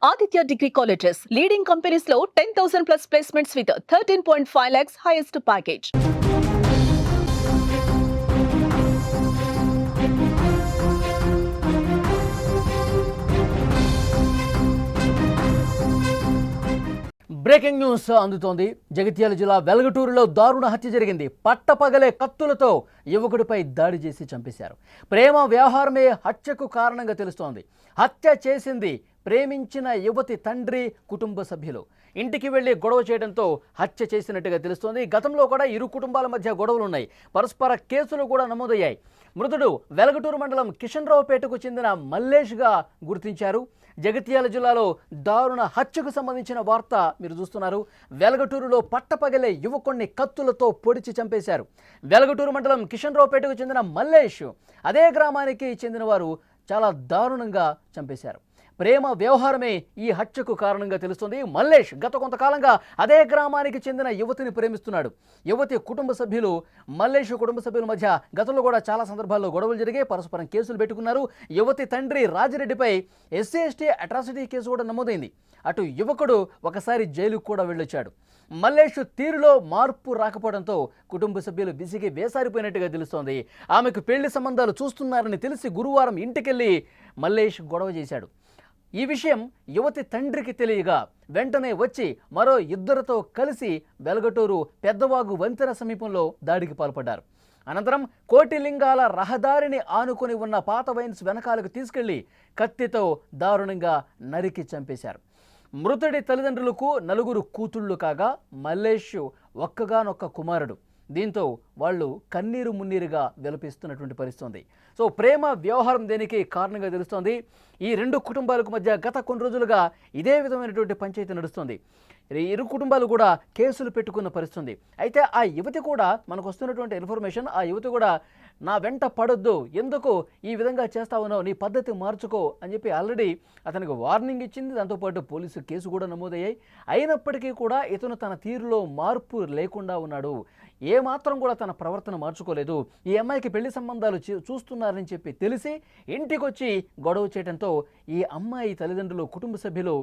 Aditya Degree Colleges, leading companies లో 10,000 plus placements with 13.5 lakhs highest package. Breaking news అందుతోంది. జగిత్యాల జిల్లా వెలగటూరులో దారుణ హత్య జరిగింది. పట్టపగలే కత్తులతో యువకుడిపై దాడి చేసి చంపేశారు. ప్రేమ వ్యవహారమే హత్యకు కారణంగా తెలుస్తోంది. హత్య చేసింది ప్రేమించిన యువతి తండ్రి, కుటుంబ సభ్యులు. ఇంటికి వెళ్లి గొడవ చేయడంతో హత్య చేసినట్టుగా తెలుస్తోంది. గతంలో కూడా ఇరు కుటుంబాల మధ్య గొడవలున్నాయి. పరస్పర కేసులు కూడా నమోదయ్యాయి. మృతుడు వెలగటూరు మండలం కిషన్రావుపేటకు చెందిన మల్లేష్గా గుర్తించారు. జగిత్యాల జిల్లాలో దారుణ హత్యకు సంబంధించిన వార్త మీరు చూస్తున్నారు. వెలగటూరులో పట్టపగలే యువకుణ్ణి కత్తులతో పొడిచి చంపేశారు. వెలగటూరు మండలం కిషన్రావుపేటకు చెందిన మల్లేష్ అదే గ్రామానికి చెందినవారు చాలా దారుణంగా చంపేశారు. ప్రేమ వ్యవహారమే ఈ హత్యకు కారణంగా తెలుస్తుంది. మల్లేష్ గత కొంతకాలంగా అదే గ్రామానికి చెందిన యువతిని ప్రేమిస్తున్నాడు. యువతి కుటుంబ సభ్యులు మల్లేష్ కుటుంబ సభ్యుల మధ్య గతంలో కూడా చాలా సందర్భాల్లో గొడవలు జరిగాయి. పరస్పరం కేసులు పెట్టుకున్నారు. యువతి తండ్రి రాజిరెడ్డిపై SC/ST అట్రాసిటీ కేసు కూడా నమోదైంది. అటు యువకుడు ఒకసారి జైలుకు కూడా వెళ్ళొచ్చాడు. మల్లేష్ తీరులో మార్పు రాకపోవడంతో కుటుంబ సభ్యులు విసిగి వేసారిపోయినట్టుగా తెలుస్తోంది. ఆమెకు పెళ్లి సంబంధాలు చూస్తున్నారని తెలిసి గురువారం ఇంటికెళ్ళి మల్లేష్ గొడవ చేశాడు. ఈ విషయం యువతి తండ్రికి తెలియగా వెంటనే వచ్చి మరో ఇద్దరితో కలిసి వెలగటూరు పెద్దవాగు వంతెన సమీపంలో దాడికి పాల్పడ్డారు. అనంతరం కోటిలింగాల రహదారిని ఆనుకొని ఉన్న పాత వైన్స్ వెనకాలకు తీసుకెళ్లి కత్తితో దారుణంగా నరికి చంపేశారు. మృతుడి తల్లిదండ్రులకు 4 కూతుళ్లు కాగా మల్లేష్ ఒక్కగానొక్క కుమారుడు. దీంతో వాళ్ళు కన్నీరు మున్నీరుగా విలపిస్తున్నటువంటి పరిస్థితి. సో ప్రేమ వ్యవహారం దేనికి కారణంగా తెలుస్తోంది. ఈ రెండు కుటుంబాలకు మధ్య గత కొన్ని రోజులుగా ఇదే విధమైనటువంటి పంచాయతీ నడుస్తుంది. ఇరు కుటుంబాలు కూడా కేసులు పెట్టుకున్న పరిస్థితి. అయితే ఆ యువతి కూడా మనకు వస్తున్నటువంటి ఇన్ఫర్మేషన్, ఆ యువతి కూడా నా వెంట పడొద్దు, ఎందుకు ఈ విధంగా చేస్తా ఉన్నావు, నీ పద్ధతి మార్చుకో అని చెప్పి ఆల్రెడీ అతనికి వార్నింగ్ ఇచ్చింది. దాంతోపాటు పోలీసు కేసు కూడా నమోదయ్యాయి. అయినప్పటికీ కూడా ఇతను తన తీరులో మార్పు లేకుండా ఉన్నాడు. ఏమాత్రం కూడా తన ప్రవర్తన మార్చుకోలేదు. ఈ అమ్మాయికి పెళ్లి సంబంధాలు చూస్తున్నారని చెప్పి తెలిసి ఇంటికొచ్చి గొడవ చేయడంతో ఈ అమ్మాయి తల్లిదండ్రులు, కుటుంబ సభ్యులు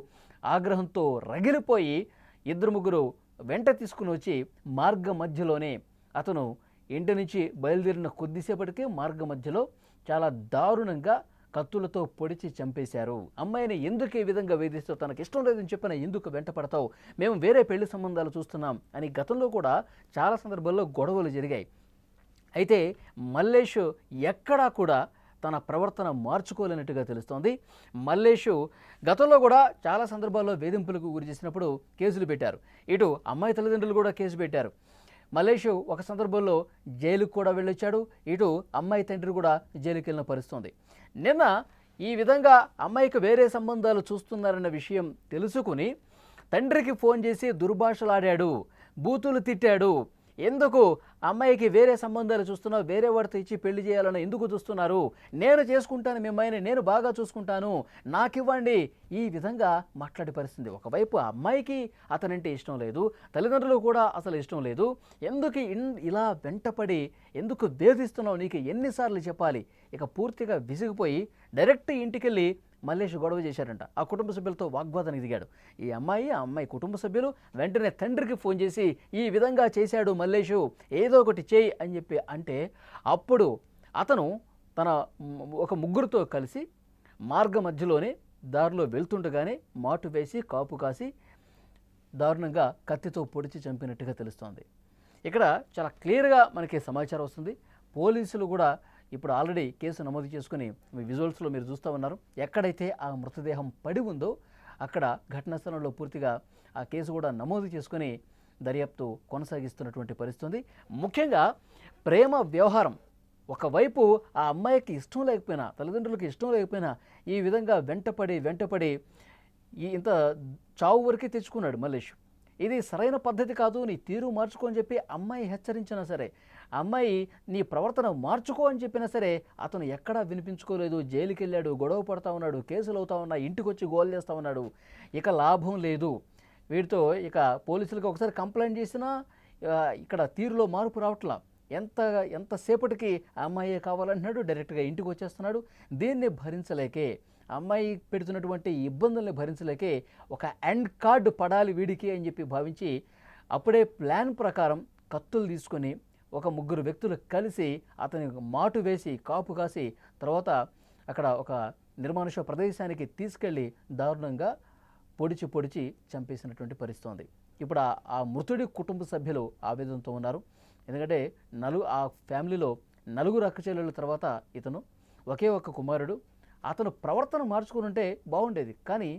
ఆగ్రహంతో రగిలిపోయి 2-3 వెంట తీసుకుని వచ్చి మార్గ మధ్యలోనే అతను ఇంటి నుంచి బయలుదేరిన కొద్దిసేపటికి మార్గ మధ్యలో చాలా దారుణంగా కత్తులతో పొడిచి చంపేశారు. అమ్మాయిని ఎందుకు ఈ విధంగా వేధిస్తూ, తనకి ఇష్టం లేదని చెప్పిన ఎందుకు వెంట పడతావు, మేము వేరే పెళ్లి సంబంధాలు చూస్తున్నాం అని గతంలో కూడా చాలా సందర్భాల్లో గొడవలు జరిగాయి. అయితే మల్లేష్ ఎక్కడా కూడా తన ప్రవర్తన మార్చుకోలేనట్టుగా తెలుస్తోంది. మల్లేష్ గతంలో కూడా చాలా సందర్భాల్లో వేధింపులకు గురి చేసినప్పుడు కేసులు పెట్టారు. ఇటు అమ్మాయి తల్లిదండ్రులు కూడా కేసు పెట్టారు. మల్లేష్ ఒక సందర్భంలో జైలుకు కూడా వెళ్ళొచ్చాడు. ఇటు అమ్మాయి తండ్రి కూడా జైలుకి వెళ్ళిన పరిస్థితి. నిన్న ఈ విధంగా అమ్మాయికి వేరే సంబంధాలు చూస్తున్నారన్న విషయం తెలుసుకుని తండ్రికి ఫోన్ చేసి దుర్భాషలాడాడు, బూతులు తిట్టాడు. ఎందుకు అమ్మాయికి వేరే సంబంధాలు చూస్తున్నావు, వేరే వాడితో ఇచ్చి పెళ్లి చేయాలని ఎందుకు చూస్తున్నారు, నేను చేసుకుంటాను, మీ అమ్మాయిని నేను బాగా చూసుకుంటాను, నాకివ్వండి, ఈ విధంగా మాట్లాడే పరిస్థితి. ఒకవైపు అమ్మాయికి అతనంటే ఇష్టం లేదు, తల్లిదండ్రులు కూడా అసలు ఇష్టం లేదు. ఎందుకు ఇలా వెంటపడి ఎందుకు వేధిస్తున్నావు, నీకు ఎన్నిసార్లు చెప్పాలి. ఇక పూర్తిగా విసిగిపోయి డైరెక్ట్ ఇంటికెళ్ళి మల్లేష్ గొడవ చేశారంట. ఆ కుటుంబ సభ్యులతో వాగ్వాదానికి దిగాడు. ఈ అమ్మాయి కుటుంబ సభ్యులు వెంటనే తండ్రికి ఫోన్ చేసి ఈ విధంగా చేశాడు మల్లేషు, ఏదో ఒకటి చేయి అని చెప్పి అంటే అప్పుడు అతను తన ఒక 3 కలిసి మార్గ మధ్యలోనే దారిలో వెళ్తుండగానే మాటు వేసి కాపు కాసి దారుణంగా కత్తితో పొడిచి చంపినట్టుగా తెలుస్తోంది. ఇక్కడ చాలా క్లియర్గా మనకి సమాచారం వస్తుంది. పోలీసులు కూడా ఇప్పుడు ఆల్రెడీ కేసు నమోదు చేసుకుని విజువల్స్లో మీరు చూస్తూ ఉన్నారు. ఎక్కడైతే ఆ మృతదేహం పడి ఉందో అక్కడ ఘటనా స్థలంలో పూర్తిగా ఆ కేసు కూడా నమోదు చేసుకుని దర్యాప్తు కొనసాగిస్తున్నటువంటి పరిస్థితి. ముఖ్యంగా ప్రేమ వ్యవహారం ఒకవైపు ఆ అమ్మాయికి ఇష్టం లేకపోయినా, తల్లిదండ్రులకు ఇష్టం లేకపోయినా ఈ విధంగా వెంటపడి ఇంత చావు వరకే తెచ్చుకున్నాడు మల్లేష్. ఇది సరైన పద్ధతి కాదు, నీ తీరు మార్చుకో అని చెప్పి అమ్మాయి హెచ్చరించినా సరే, అమ్మాయి నీ ప్రవర్తన మార్చుకో అని చెప్పినా సరే అతను ఎక్కడా వినిపించుకోలేదు. జైలుకి వెళ్ళాడు, గొడవ పడతా ఉన్నాడు, కేసులు అవుతా ఉన్నా, ఇంటికి వచ్చి గోల్ చేస్తూ ఉన్నాడు. ఇక లాభం లేదు వీటితో. ఇక పోలీసులకు ఒకసారి కంప్లైంట్ చేసినా ఇక్కడ తీరులో మార్పు రావట్లా. ఎంతసేపటికి ఆ అమ్మాయే కావాలంటున్నాడు, డైరెక్ట్గా ఇంటికి వచ్చేస్తున్నాడు. దీన్ని భరించలేకే అమ్మాయి పెడుతున్నటువంటి ఇబ్బందుల్ని భరించలేకే ఒక ఎండ్ కార్డు పడాలి వీడికి అని చెప్పి భావించి అప్పుడే ప్లాన్ ప్రకారం కత్తులు తీసుకొని ఒక ముగ్గురు వ్యక్తులు కలిసి అతని మాటు వేసి కాపు కాసి తర్వాత అక్కడ ఒక నిర్మానుష ప్రదేశానికి తీసుకెళ్ళి దారుణంగా పొడిచి చంపేసినటువంటి పరిస్థితి ఉంది. ఇప్పుడు ఆ మృతుడి కుటుంబ సభ్యులు ఆవేదనతో ఉన్నారు. ఎందుకంటే ఆ ఫ్యామిలీలో నలుగురు అక్కచెల్లెళ్ళ తర్వాత ఇతను ఒకే ఒక్క కుమారుడు. అతను ప్రవర్తన మార్చుకుని ఉంటే బాగుండేది. కానీ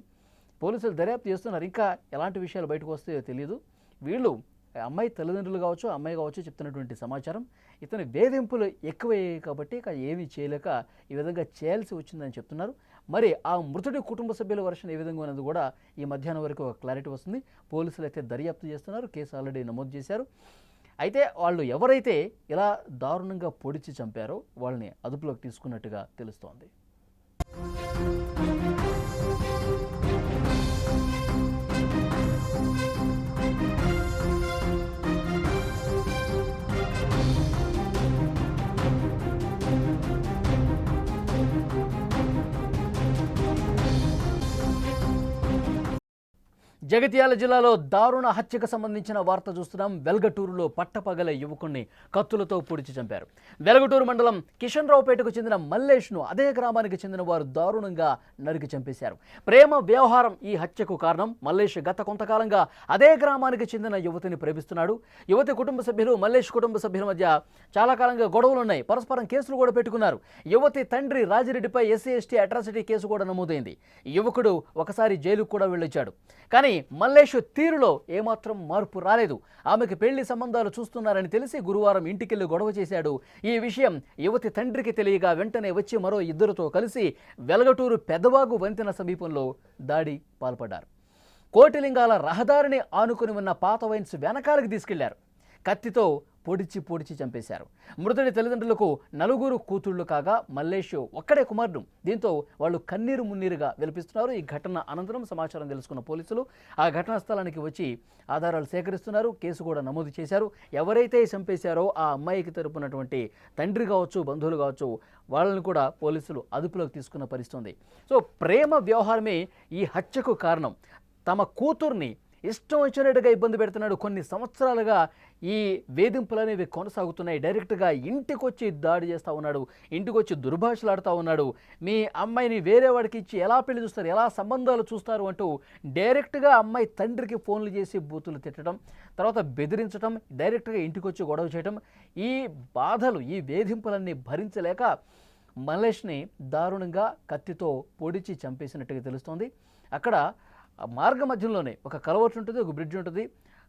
పోలీసులు దర్యాప్తు చేస్తున్నారు. ఇంకా ఎలాంటి విషయాలు బయటకు వస్తాయో తెలియదు. వీళ్ళు అమ్మాయి తల్లిదండ్రులు కావచ్చు, అమ్మాయి కావచ్చు చెప్తున్నటువంటి సమాచారం ఇతని వేధింపులు ఎక్కువయ్యాయి కాబట్టి ఇక ఏమీ చేయలేక ఈ విధంగా చేయాల్సి వచ్చిందని చెప్తున్నారు. మరి ఆ మృతుడి కుటుంబ సభ్యుల వర్షన్ ఏ విధంగా ఉన్నది కూడా ఈ మధ్యాహ్నం వరకు ఒక క్లారిటీ వస్తుంది. పోలీసులు అయితే దర్యాప్తు చేస్తున్నారు. కేసు ఆల్రెడీ నమోదు చేశారు. అయితే వాళ్ళు ఎవరైతే ఇలా దారుణంగా పొడిచి చంపారో వాళ్ళని అదుపులోకి తీసుకున్నట్టుగా తెలుస్తోంది. జగిత్యాల జిల్లాలో దారుణ హత్యకు సంబంధించిన వార్త చూస్తున్నాం. వెల్గటూరులో పట్టపగలే యువకుణ్ణి కత్తులతో పొడిచి చంపారు. వెల్గటూరు మండలం కిషన్ రావుపేటకు చెందిన మల్లేష్ను అదే గ్రామానికి చెందిన వారు దారుణంగా నరికి చంపేశారు. ప్రేమ వ్యవహారం ఈ హత్యకు కారణం. మల్లేష్ గత కొంతకాలంగా అదే గ్రామానికి చెందిన యువతిని ప్రేమిస్తున్నాడు. యువతి కుటుంబ సభ్యులు మల్లేష్ కుటుంబ సభ్యుల మధ్య చాలా కాలంగా గొడవలున్నాయి. పరస్పరం కేసులు కూడా పెట్టుకున్నారు. యువతి తండ్రి రాజిరెడ్డిపై SC/ST అట్రాసిటీ కేసు కూడా నమోదైంది. యువకుడు ఒకసారి జైలుకు కూడా వెళ్ళొచ్చాడు. కానీ మల్లేష్ తీరులో ఏమాత్రం మార్పు రాలేదు. ఆమెకు పెళ్లి సంబంధాలు చూస్తున్నారని తెలిసి గురువారం ఇంటికెళ్లి గొడవ చేశాడు. ఈ విషయం యువతి తండ్రికి తెలియగా వెంటనే వచ్చి మరో ఇద్దరితో కలిసి వెలగటూరు పెదవాగు వంతెన సమీపంలో దాడి పాల్పడ్డారు. కోటిలింగాల రహదారిని ఆనుకుని ఉన్న పాత వైన్స్ వెనకాలకు తీసుకెళ్లారు. కత్తితో పొడిచి చంపేశారు. మృతుడి తల్లిదండ్రులకు నలుగురు కూతుళ్లు కాగా మల్లేష్ ఒక్కడే కుమారుడు. దీంతో వాళ్ళు కన్నీరు మున్నీరుగా విలపిస్తున్నారు. ఈ ఘటన అనంతరం సమాచారం తెలుసుకున్న పోలీసులు ఆ ఘటనా స్థలానికి వచ్చి ఆధారాలు సేకరిస్తున్నారు. కేసు కూడా నమోదు చేశారు. ఎవరైతే చంపేశారో ఆ అమ్మాయికి తరపునటువంటి తండ్రి కావచ్చు, బంధువులు కావచ్చు, వాళ్ళని కూడా పోలీసులు అదుపులోకి తీసుకున్న పరిస్థితి ఉంది. సో ప్రేమ వ్యవహారమే ఈ హత్యకు కారణం. తమ కూతుర్ని ఇష్టం వచ్చినట్టుగా ఇబ్బంది పెడుతున్నాడు. కొన్ని సంవత్సరాలుగా ఈ వేధింపులు అనేవి కొనసాగుతున్నాయి. డైరెక్ట్గా ఇంటికి వచ్చి దాడి చేస్తూ ఉన్నాడు. ఇంటికి వచ్చి దుర్భాషలాడుతూ ఉన్నాడు. మీ అమ్మాయిని వేరే వాడికి ఇచ్చి ఎలా పెళ్లి చూస్తారు, ఎలా సంబంధాలు చూస్తారు అంటూ డైరెక్ట్గా అమ్మాయి తండ్రికి ఫోన్లు చేసి బూతులు తిట్టడం, తర్వాత బెదిరించడం, డైరెక్ట్గా ఇంటికి వచ్చి గొడవ చేయడం, ఈ బాధలు ఈ వేధింపులన్నీ భరించలేక మల్లేష్ని దారుణంగా కత్తితో పొడిచి చంపేసినట్టుగా తెలుస్తోంది. అక్కడ మార్గ మధ్యంలోనే ఒక కలవటు ఉంటుంది, ఒక బ్రిడ్జ్ ఉంటుంది.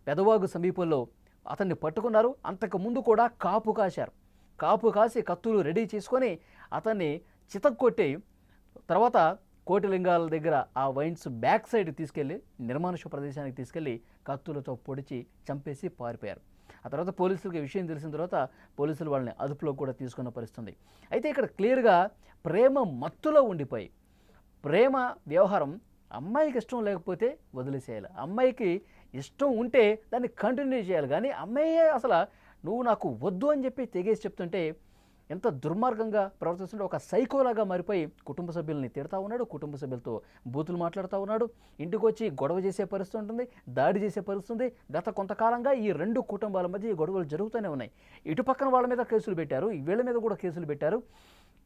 పెదవాగు సమీపంలో అతన్ని పట్టుకున్నారు. అంతకు ముందు కూడా కాపు కాశారు. కాపు కాసి కత్తులు రెడీ చేసుకొని అతన్ని చితక్కొట్టి తర్వాత కోటిలింగాల దగ్గర ఆ వైన్స్ బ్యాక్ సైడ్ తీసుకెళ్ళి నిర్మానుష ప్రదేశానికి తీసుకెళ్ళి కత్తులతో పొడిచి చంపేసి పారిపోయారు. ఆ తర్వాత పోలీసులకు విషయం తెలిసిన తర్వాత పోలీసులు వాళ్ళని అదుపులో కూడా తీసుకున్న పరిస్థితుంది. అయితే ఇక్కడ క్లియర్గా ప్రేమ మత్తులో ఉండిపోయి ప్రేమ వ్యవహారం అమ్మాయికి ఇష్టం లేకపోతే వదిలేసేయాలి. అమ్మాయికి ఇష్టం ఉంటే దాన్ని కంటిన్యూ చేయాలి. కానీ అమ్మాయే అసలు నువ్వు నాకు వద్దు అని చెప్పి తెగేసి చెప్తుంటే ఎంత దుర్మార్గంగా ప్రవర్తిస్తుంటే ఒక సైకోలాగా మారిపోయి కుటుంబ సభ్యుల్ని తిడతా ఉన్నాడు. కుటుంబ సభ్యులతో బూతులు మాట్లాడుతూ ఉన్నాడు. ఇంటికి వచ్చి గొడవ చేసే పరిస్థితి ఉంటుంది, దాడి చేసే పరిస్థితి. గత కొంతకాలంగా ఈ రెండు కుటుంబాల మధ్య ఈ గొడవలు జరుగుతూనే ఉన్నాయి. ఇటు పక్కన వాళ్ళ మీద కేసులు పెట్టారు, వీళ్ళ మీద కూడా కేసులు పెట్టారు.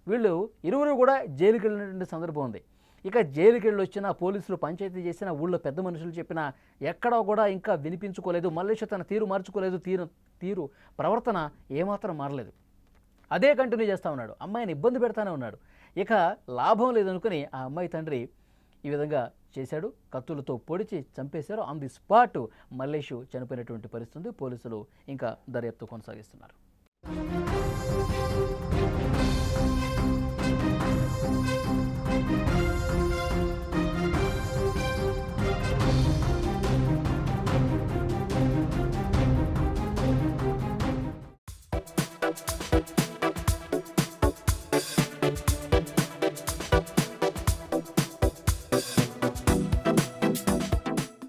వీళ్ళు ఇరువురు కూడా జైలుకి వెళ్ళినటువంటి సందర్భం ఉంది. ఇక జైలుకి వెళ్ళి వచ్చినా పోలీసులు పంచాయతీ చేసినా ఊళ్ళో పెద్ద మనుషులు చెప్పినా ఎక్కడా కూడా ఇంకా వినిపించుకోలేదు. మల్లేష్ తన తీరు మార్చుకోలేదు. తీరు ప్రవర్తన ఏమాత్రం మారలేదు. అదే కంటిన్యూ చేస్తూ ఉన్నాడు. అమ్మాయిని ఇబ్బంది పెడతానే ఉన్నాడు. ఇక లాభం లేదనుకుని ఆ అమ్మాయి తండ్రి ఈ విధంగా చేశాడు. కత్తులతో పొడిచి చంపేశారు. ఆన్ ది స్పాట్ మల్లేష్ చనిపోయినటువంటి పరిస్థితి. పోలీసులు ఇంకా దర్యాప్తు కొనసాగిస్తున్నారు.